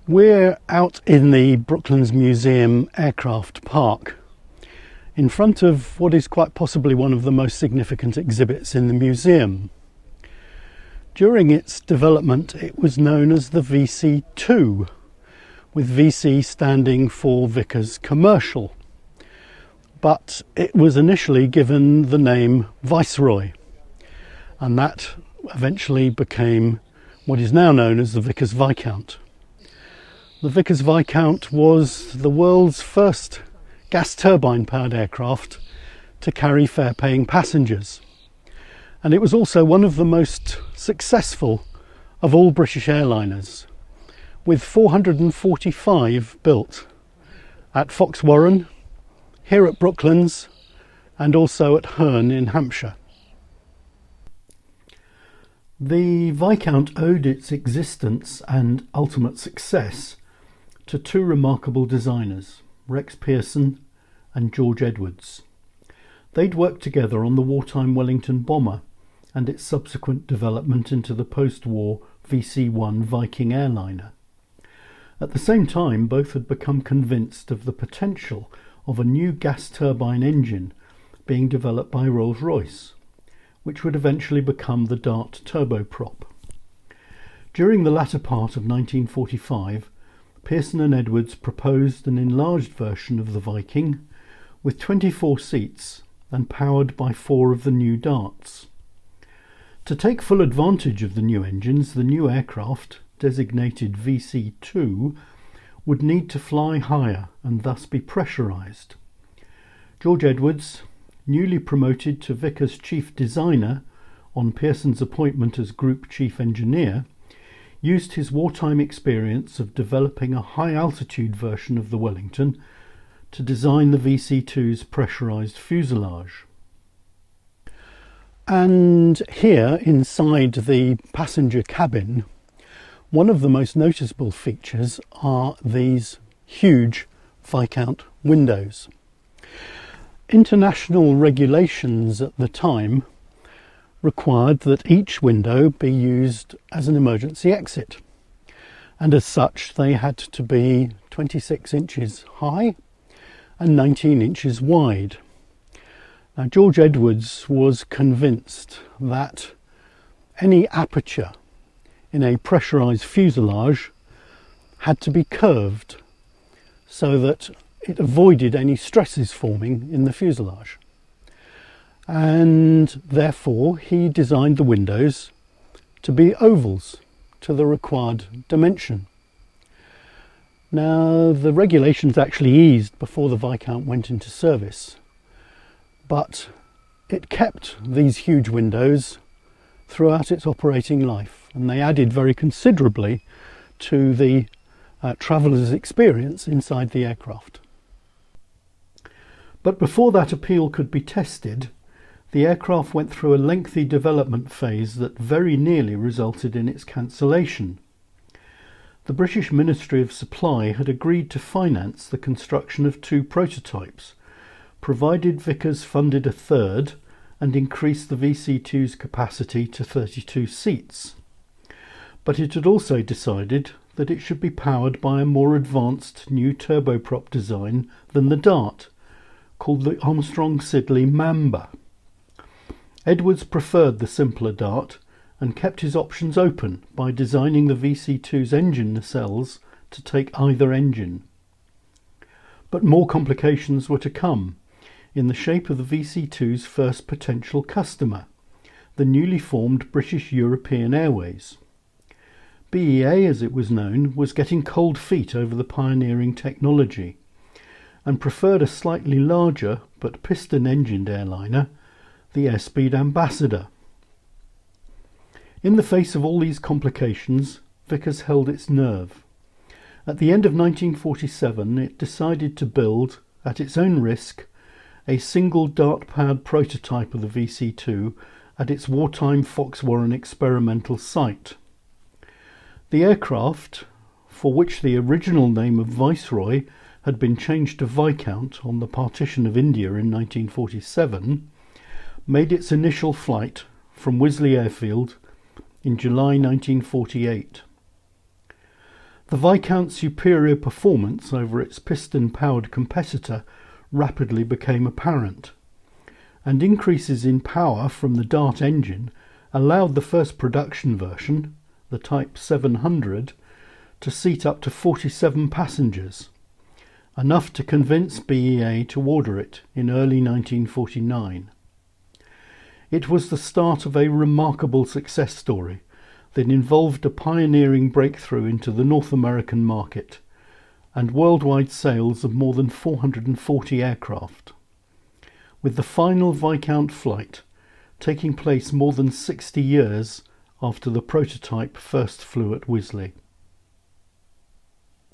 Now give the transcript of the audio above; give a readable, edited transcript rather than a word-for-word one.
We're out in the Brooklands Museum aircraft park in front of what is quite possibly one of the most significant exhibits in the museum. During its development it was known as the VC2, with VC standing for Vickers Commercial, but it was initially given the name Viceroy, and that eventually became what is now known as the Vickers Viscount. The Vickers Viscount was the world's first gas turbine powered aircraft to carry fare paying passengers, and it was also one of the most successful of all British airliners, with 445 built at Fox Warren, here at Brooklands, and also at Herne in Hampshire. The Viscount owed its existence and ultimate success to two remarkable designers, Rex Pearson and George Edwards. They'd worked together on the wartime Wellington bomber and its subsequent development into the post-war VC-1 Viking airliner. At the same time, both had become convinced of the potential of a new gas turbine engine being developed by Rolls-Royce, which would eventually become the Dart turboprop. During the latter part of 1945, Pearson and Edwards proposed an enlarged version of the Viking with 24 seats and powered by 4 of the new Darts. To take full advantage of the new engines, the new aircraft, designated VC2, would need to fly higher and thus be pressurised. George Edwards, newly promoted to Vickers chief designer on Pearson's appointment as group chief engineer, used his wartime experience of developing a high-altitude version of the Wellington to design the VC2's pressurised fuselage. And here, inside the passenger cabin, one of the most noticeable features are these huge Viscount windows. International regulations at the time required that each window be used as an emergency exit, and as such they had to be 26 inches high and 19 inches wide. Now, George Edwards was convinced that any aperture in a pressurised fuselage had to be curved so that it avoided any stresses forming in the fuselage, and therefore he designed the windows to be ovals to the required dimension. Now, the regulations actually eased before the Viscount went into service, but it kept these huge windows throughout its operating life, and they added very considerably to the traveller's experience inside the aircraft. But before that appeal could be tested, the aircraft went through a lengthy development phase that very nearly resulted in its cancellation. The British Ministry of Supply had agreed to finance the construction of 2 prototypes, provided Vickers funded a third and increased the VC2's capacity to 32 seats. But it had also decided that it should be powered by a more advanced new turboprop design than the Dart, called the Armstrong-Siddeley Mamba. Edwards preferred the simpler Dart and kept his options open by designing the VC2's engine nacelles to take either engine. But more complications were to come, in the shape of the VC2's first potential customer, the newly formed British European Airways. BEA, as it was known, was getting cold feet over the pioneering technology, and preferred a slightly larger but piston-engined airliner, the Airspeed Ambassador. In the face of all these complications, Vickers held its nerve. At the end of 1947, it decided to build, at its own risk, a single Dart-powered prototype of the VC2 at its wartime Fox Warren experimental site. The aircraft, for which the original name of Viceroy had been changed to Viscount on the partition of India in 1947, made its initial flight from Wisley Airfield in July 1948. The Viscount's superior performance over its piston-powered competitor rapidly became apparent, and increases in power from the Dart engine allowed the first production version, the Type 700, to seat up to 47 passengers, enough to convince BEA to order it in early 1949. It was the start of a remarkable success story that involved a pioneering breakthrough into the North American market and worldwide sales of more than 440 aircraft, with the final Viscount flight taking place more than 60 years after the prototype first flew at Wisley.